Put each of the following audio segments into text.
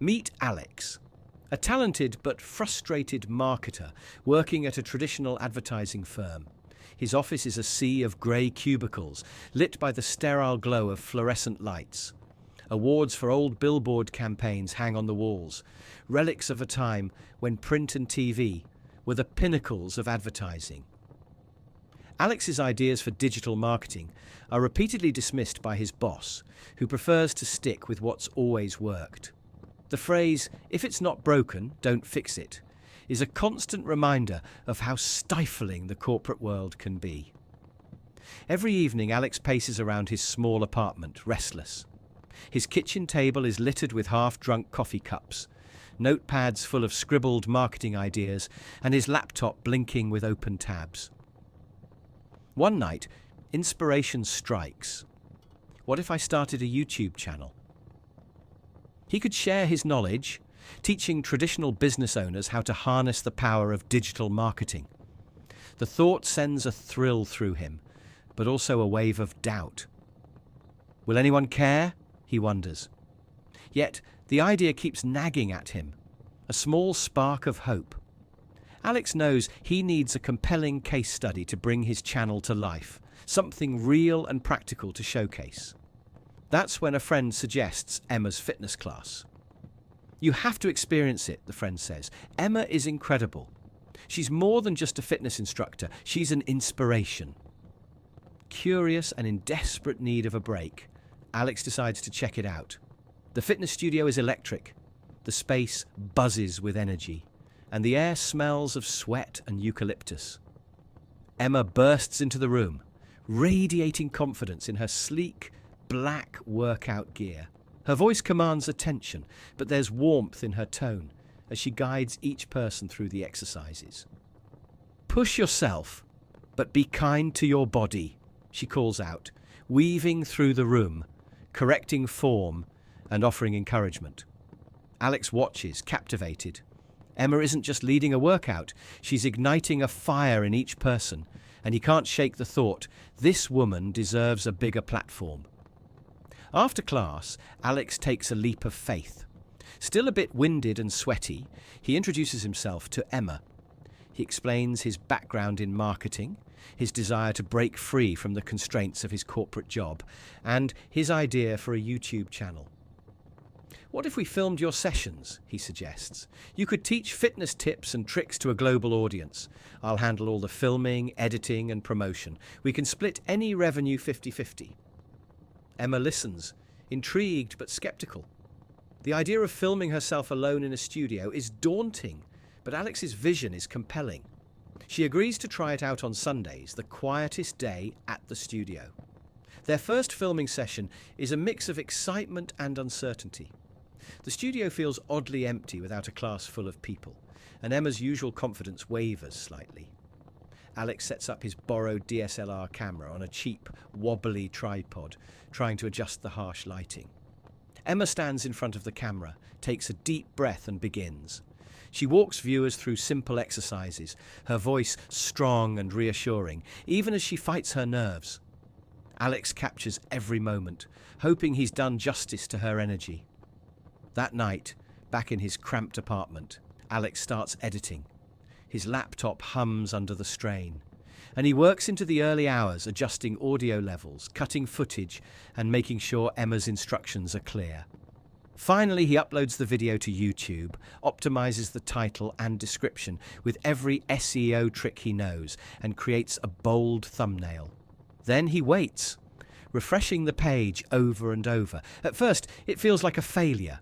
Meet Alex, a talented but frustrated marketer working at a traditional advertising firm. His office is a sea of grey cubicles, lit by the sterile glow of fluorescent lights. Awards for old billboard campaigns hang on the walls, relics of a time when print and TV were the pinnacles of advertising. Alex's ideas for digital marketing are repeatedly dismissed by his boss, who prefers to stick with what's always worked. The phrase, "if it's not broken, don't fix it," is a constant reminder of how stifling the corporate world can be. Every evening, Alex paces around his small apartment, restless. His kitchen table is littered with half-drunk coffee cups, notepads full of scribbled marketing ideas, and his laptop blinking with open tabs. One night, inspiration strikes. What if I started a YouTube channel? He could share his knowledge, teaching traditional business owners how to harness the power of digital marketing. The thought sends a thrill through him, but also a wave of doubt. Will anyone care? He wonders. Yet, the idea keeps nagging at him, a small spark of hope. Alex knows he needs a compelling case study to bring his channel to life, something real and practical to showcase. That's when a friend suggests Emma's fitness class. "You have to experience it," the friend says. "Emma is incredible. She's more than just a fitness instructor, she's an inspiration." Curious and in desperate need of a break, Alex decides to check it out. The fitness studio is electric. The space buzzes with energy, and the air smells of sweat and eucalyptus. Emma bursts into the room, radiating confidence in her sleek, black workout gear. Her voice commands attention, but there's warmth in her tone as she guides each person through the exercises. "Push yourself, but be kind to your body," she calls out, weaving through the room, correcting form and offering encouragement. Alex watches, captivated. Emma isn't just leading a workout, she's igniting a fire in each person, and he can't shake the thought, this woman deserves a bigger platform. After class, Alex takes a leap of faith. Still a bit winded and sweaty, he introduces himself to Emma. He explains his background in marketing, his desire to break free from the constraints of his corporate job, and his idea for a YouTube channel. "What if we filmed your sessions?" he suggests. "You could teach fitness tips and tricks to a global audience. I'll handle all the filming, editing, and promotion. We can split any revenue 50-50. Emma listens, intrigued but skeptical. The idea of filming herself alone in a studio is daunting, but Alex's vision is compelling. She agrees to try it out on Sundays, the quietest day at the studio. Their first filming session is a mix of excitement and uncertainty. The studio feels oddly empty without a class full of people, and Emma's usual confidence wavers slightly. Alex sets up his borrowed DSLR camera on a cheap, wobbly tripod, trying to adjust the harsh lighting. Emma stands in front of the camera, takes a deep breath and begins. She walks viewers through simple exercises, her voice strong and reassuring, even as she fights her nerves. Alex captures every moment, hoping he's done justice to her energy. That night, back in his cramped apartment, Alex starts editing. His laptop hums under the strain, and he works into the early hours, adjusting audio levels, cutting footage, and making sure Emma's instructions are clear. Finally, he uploads the video to YouTube, optimizes the title and description with every SEO trick he knows, and creates a bold thumbnail. Then he waits, refreshing the page over and over. At first, it feels like a failure.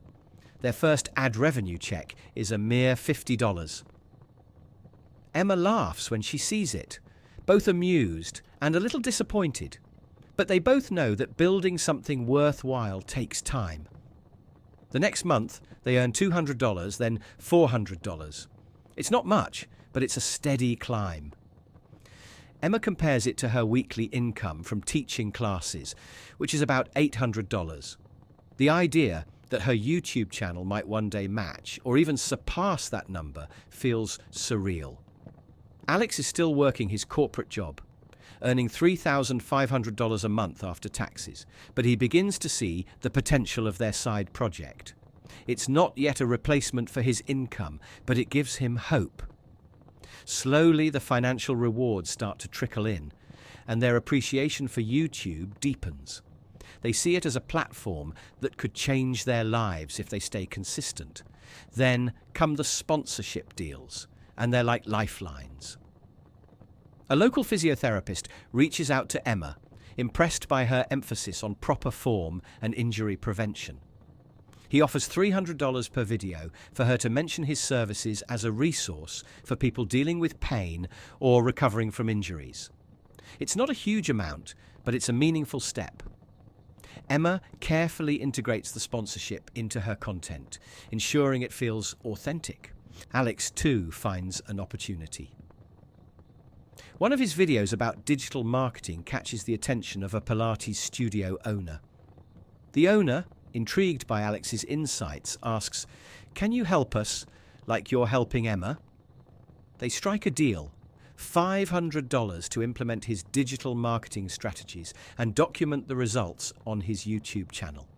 Their first ad revenue check is a mere $50. Emma laughs when she sees it, both amused and a little disappointed. But they both know that building something worthwhile takes time. The next month, they earn $200, then $400. It's not much, but it's a steady climb. Emma compares it to her weekly income from teaching classes, which is about $800. The idea that her YouTube channel might one day match or even surpass that number feels surreal. Alex is still working his corporate job, earning $3,500 a month after taxes, but he begins to see the potential of their side project. It's not yet a replacement for his income, but it gives him hope. Slowly, the financial rewards start to trickle in, and their appreciation for YouTube deepens. They see it as a platform that could change their lives if they stay consistent. Then come the sponsorship deals, and they're like lifelines. A local physiotherapist reaches out to Emma, impressed by her emphasis on proper form and injury prevention. He offers $300 per video for her to mention his services as a resource for people dealing with pain or recovering from injuries. It's not a huge amount, but it's a meaningful step. Emma carefully integrates the sponsorship into her content, ensuring it feels authentic. Alex, too, finds an opportunity. One of his videos about digital marketing catches the attention of a Pilates studio owner. The owner, intrigued by Alex's insights, asks, "Can you help us like you're helping Emma?" They strike a deal, $500 to implement his digital marketing strategies and document the results on his YouTube channel.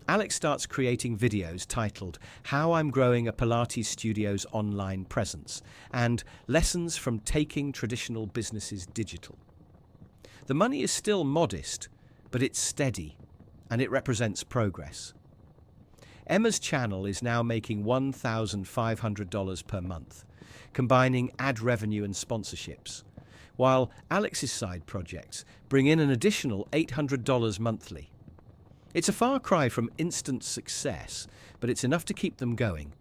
Alex starts creating videos titled "How I'm Growing a Pilates Studio's Online Presence" and "Lessons from Taking Traditional Businesses Digital." The money is still modest, but it's steady, and it represents progress. Emma's channel is now making $1,500 per month, combining ad revenue and sponsorships, while Alex's side projects bring in an additional $800 monthly. It's a far cry from instant success, but it's enough to keep them going.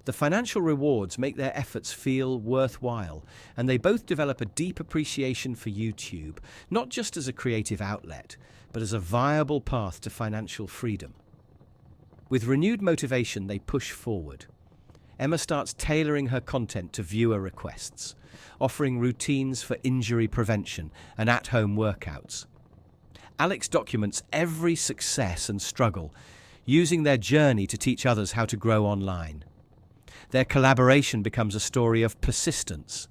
The financial rewards make their efforts feel worthwhile, and they both develop a deep appreciation for YouTube, not just as a creative outlet, but as a viable path to financial freedom. With renewed motivation, they push forward. Emma starts tailoring her content to viewer requests, offering routines for injury prevention and at-home workouts. Alex documents every success and struggle, using their journey to teach others how to grow online. Their collaboration becomes a story of persistence,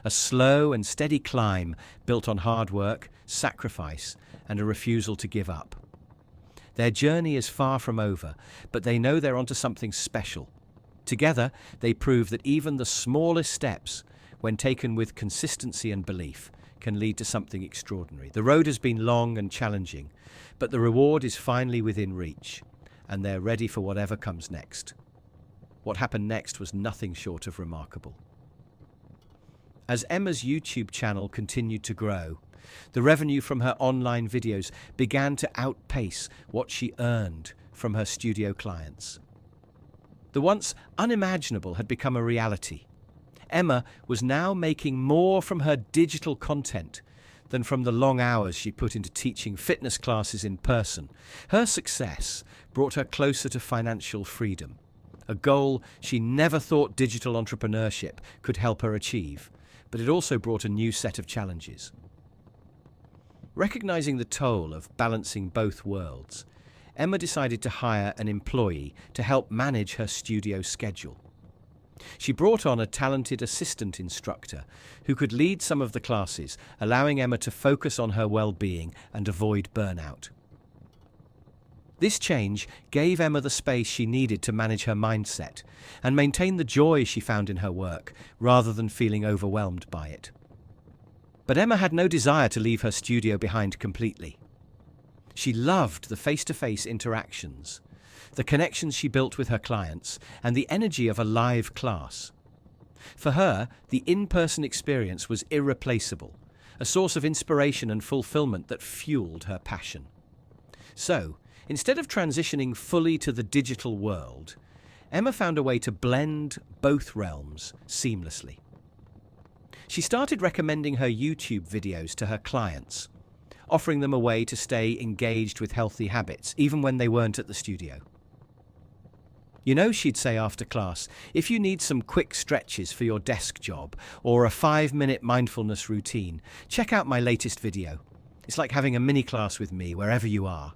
a slow and steady climb built on hard work, sacrifice, and a refusal to give up. Their journey is far from over, but they know they're onto something special. Together, they prove that even the smallest steps, when taken with consistency and belief, can lead to something extraordinary. The road has been long and challenging, but the reward is finally within reach, and they're ready for whatever comes next. What happened next was nothing short of remarkable. As Emma's YouTube channel continued to grow, the revenue from her online videos began to outpace what she earned from her studio clients. The once unimaginable had become a reality. Emma was now making more from her digital content than from the long hours she put into teaching fitness classes in person. Her success brought her closer to financial freedom, a goal she never thought digital entrepreneurship could help her achieve, but it also brought a new set of challenges. Recognizing the toll of balancing both worlds, Emma decided to hire an employee to help manage her studio schedule. She brought on a talented assistant instructor who could lead some of the classes, allowing Emma to focus on her well-being and avoid burnout. This change gave Emma the space she needed to manage her mindset and maintain the joy she found in her work, rather than feeling overwhelmed by it. But Emma had no desire to leave her studio behind completely. She loved the face-to-face interactions, the connections she built with her clients, and the energy of a live class. For her, the in-person experience was irreplaceable, a source of inspiration and fulfillment that fueled her passion. So, instead of transitioning fully to the digital world, Emma found a way to blend both realms seamlessly. She started recommending her YouTube videos to her clients, offering them a way to stay engaged with healthy habits, even when they weren't at the studio. "You know," she'd say after class, "if you need some quick stretches for your desk job or a 5-minute mindfulness routine, check out my latest video. It's like having a mini class with me wherever you are."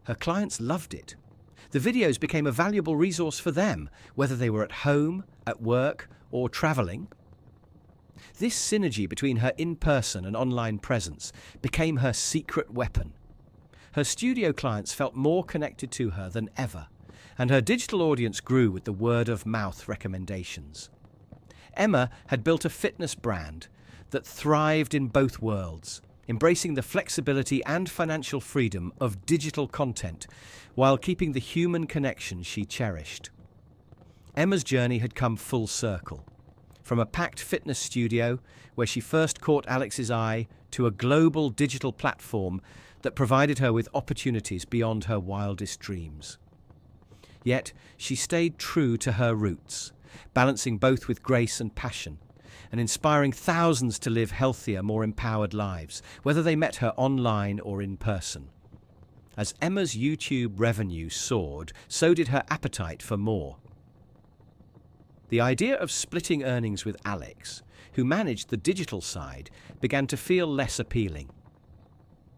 Her clients loved it. The videos became a valuable resource for them, whether they were at home, at work, or traveling. This synergy between her in-person and online presence became her secret weapon. Her studio clients felt more connected to her than ever, and her digital audience grew with the word-of-mouth recommendations. Emma had built a fitness brand that thrived in both worlds, embracing the flexibility and financial freedom of digital content while keeping the human connection she cherished. Emma's journey had come full circle. From a packed fitness studio where she first caught Alex's eye to a global digital platform that provided her with opportunities beyond her wildest dreams. Yet she stayed true to her roots, balancing both with grace and passion, and inspiring thousands to live healthier, more empowered lives, whether they met her online or in person. As Emma's YouTube revenue soared, so did her appetite for more. The idea of splitting earnings with Alex, who managed the digital side, began to feel less appealing.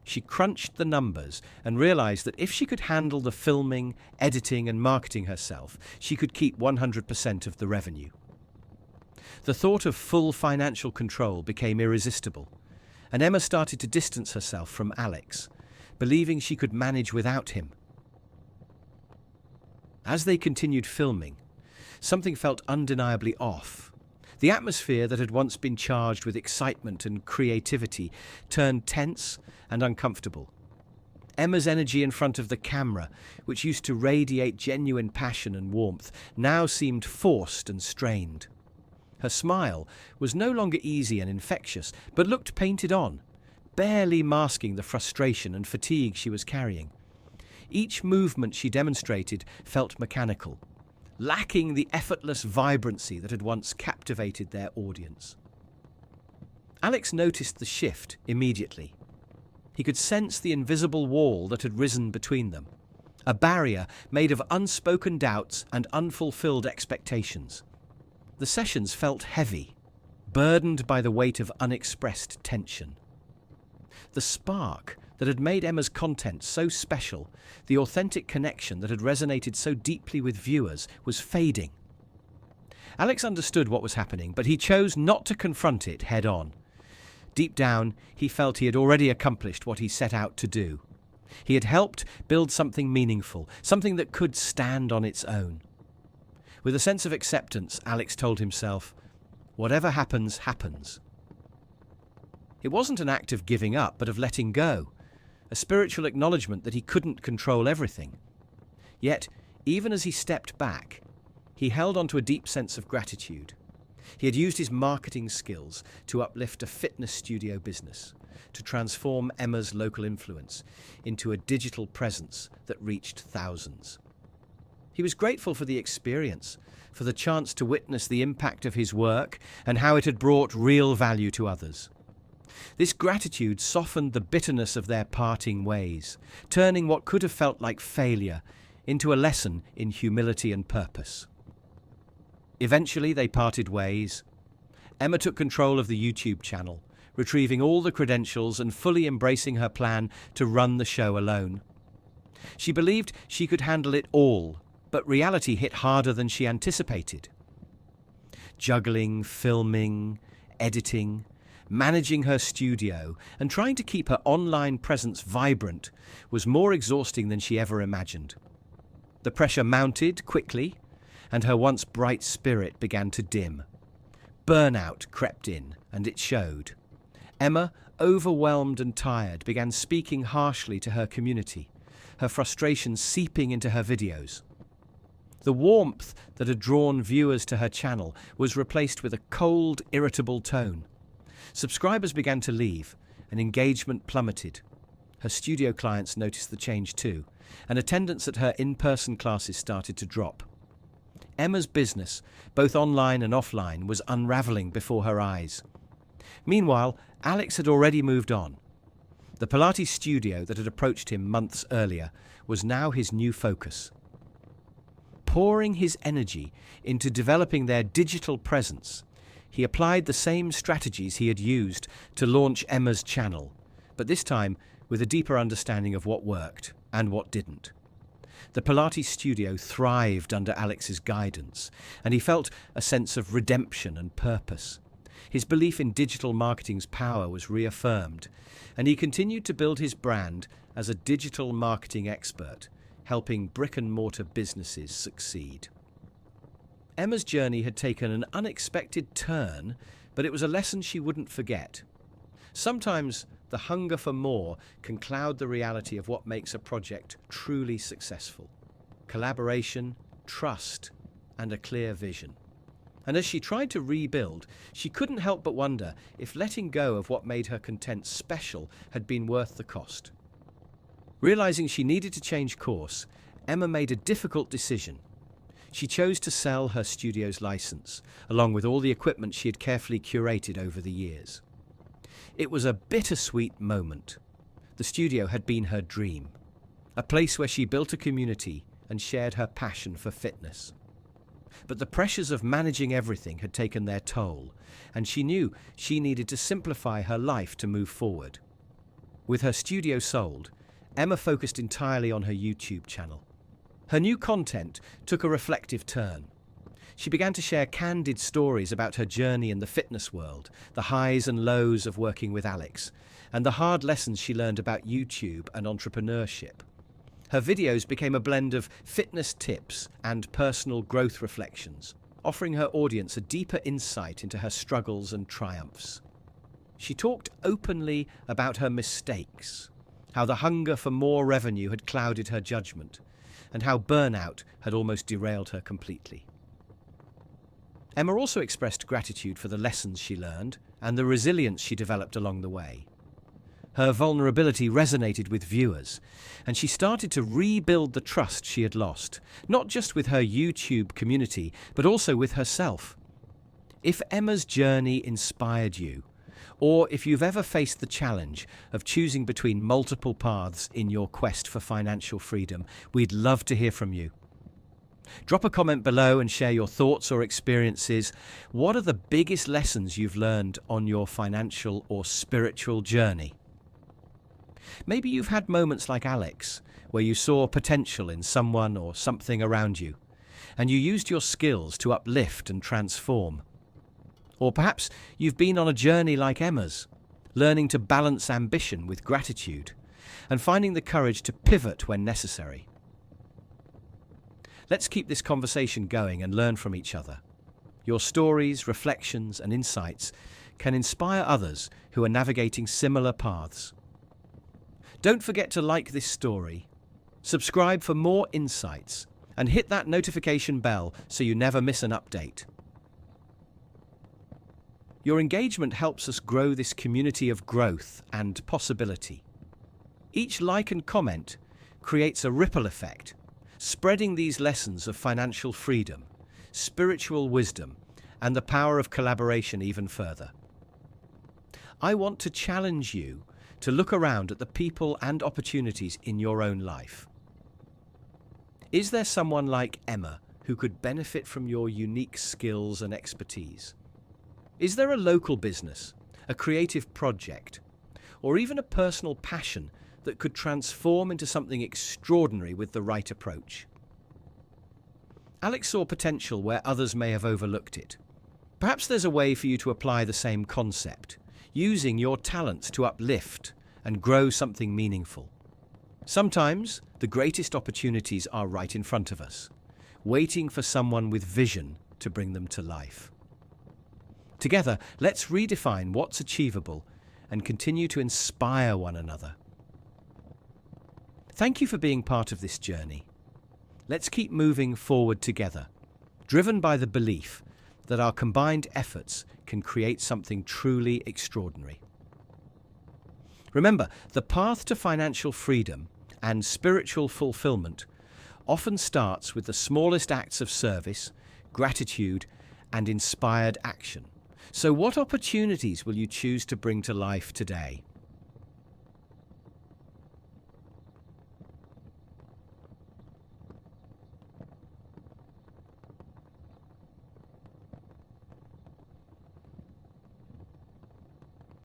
She crunched the numbers and realized that if she could handle the filming, editing, and marketing herself, she could keep 100% of the revenue. The thought of full financial control became irresistible, and Emma started to distance herself from Alex, believing she could manage without him. As they continued filming, something felt undeniably off. The atmosphere that had once been charged with excitement and creativity turned tense and uncomfortable. Emma's energy in front of the camera, which used to radiate genuine passion and warmth, now seemed forced and strained. Her smile was no longer easy and infectious, but looked painted on, barely masking the frustration and fatigue she was carrying. Each movement she demonstrated felt mechanical, lacking the effortless vibrancy that had once captivated their audience. Alex noticed the shift immediately. He could sense the invisible wall that had risen between them, a barrier made of unspoken doubts and unfulfilled expectations. The sessions felt heavy, burdened by the weight of unexpressed tension. The spark that had made Emma's content so special, the authentic connection that had resonated so deeply with viewers, was fading. Alex understood what was happening, but he chose not to confront it head-on. Deep down, he felt he had already accomplished what he set out to do. He had helped build something meaningful, something that could stand on its own. With a sense of acceptance, Alex told himself, "Whatever happens, happens." It wasn't an act of giving up, but of letting go, a spiritual acknowledgement that he couldn't control everything. Yet, even as he stepped back, he held on to a deep sense of gratitude. He had used his marketing skills to uplift a fitness studio business, to transform Emma's local influence into a digital presence that reached thousands. He was grateful for the experience, for the chance to witness the impact of his work and how it had brought real value to others. This gratitude softened the bitterness of their parting ways, turning what could have felt like failure into a lesson in humility and purpose. Eventually, they parted ways. Emma took control of the YouTube channel, retrieving all the credentials and fully embracing her plan to run the show alone. She believed she could handle it all, but reality hit harder than she anticipated. Juggling, filming, editing, managing her studio, and trying to keep her online presence vibrant was more exhausting than she ever imagined. The pressure mounted quickly, and her once bright spirit began to dim. Burnout crept in, and it showed. Emma, overwhelmed and tired, began speaking harshly to her community, her frustration seeping into her videos. The warmth that had drawn viewers to her channel was replaced with a cold, irritable tone. Subscribers began to leave, and engagement plummeted. Her studio clients noticed the change too, and attendance at her in-person classes started to drop. Emma's business, both online and offline, was unraveling before her eyes. Meanwhile, Alex had already moved on. The Pilates studio that had approached him months earlier was now his new focus. Pouring his energy into developing their digital presence, he applied the same strategies he had used to launch Emma's channel, but this time with a deeper understanding of what worked and what didn't. The Pilates studio thrived under Alex's guidance, and he felt a sense of redemption and purpose. His belief in digital marketing's power was reaffirmed, and he continued to build his brand as a digital marketing expert, helping brick-and-mortar businesses succeed. Emma's journey had taken an unexpected turn, but it was a lesson she wouldn't forget. Sometimes the hunger for more can cloud the reality of what makes a project truly successful. Collaboration, trust, and a clear vision. And as she tried to rebuild, she couldn't help but wonder if letting go of what made her content special had been worth the cost. Realizing she needed to change course, Emma made a difficult decision. She chose to sell her studio's license, along with all the equipment she had carefully curated over the years. It was a bittersweet moment. The studio had been her dream, a place where she built a community and shared her passion for fitness. But the pressures of managing everything had taken their toll, and she knew she needed to simplify her life to move forward. With her studio sold, Emma focused entirely on her YouTube channel. Her new content took a reflective turn. She began to share candid stories about her journey in the fitness world, the highs and lows of working with Alex, and the hard lessons she learned about YouTube and entrepreneurship. Her videos became a blend of fitness tips and personal growth reflections, offering her audience a deeper insight into her struggles and triumphs. She talked openly about her mistakes, how the hunger for more revenue had clouded her judgment, and how burnout had almost derailed her completely. Emma also expressed gratitude for the lessons she learned and the resilience she developed along the way. Her vulnerability resonated with viewers, and she started to rebuild the trust she had lost, not just with her YouTube community, but also with herself. If Emma's journey inspired you, or if you've ever faced the challenge of choosing between multiple paths in your quest for financial freedom, we'd love to hear from you. Drop a comment below and share your thoughts or experiences. What are the biggest lessons you've learned on your financial or spiritual journey? Maybe you've had moments like Alex, where you saw potential in someone or something around you, and you used your skills to uplift and transform. Or perhaps you've been on a journey like Emma's, learning to balance ambition with gratitude, and finding the courage to pivot when necessary. Let's keep this conversation going and learn from each other. Your stories, reflections, and insights can inspire others who are navigating similar paths. Don't forget to like this story, subscribe for more insights, and hit that notification bell so you never miss an update. Your engagement helps us grow this community of growth and possibility. Each like and comment creates a ripple effect, spreading these lessons of financial freedom, spiritual wisdom, and the power of collaboration even further. I want to challenge you to look around at the people and opportunities in your own life. Is there someone like Emma who could benefit from your unique skills and expertise? Is there a local business, a creative project, or even a personal passion that could transform into something extraordinary with the right approach? Alex saw potential where others may have overlooked it. Perhaps there's a way for you to apply the same concept, using your talents to uplift and grow something meaningful. Sometimes the greatest opportunities are right in front of us, waiting for someone with vision to bring them to life. Together, let's redefine what's achievable and continue to inspire one another. Thank you for being part of this journey. Let's keep moving forward together, driven by the belief that our combined efforts can create something truly extraordinary. Remember, the path to financial freedom and spiritual fulfillment often starts with the smallest acts of service, gratitude, and inspired action. So what opportunities will you choose to bring to life today?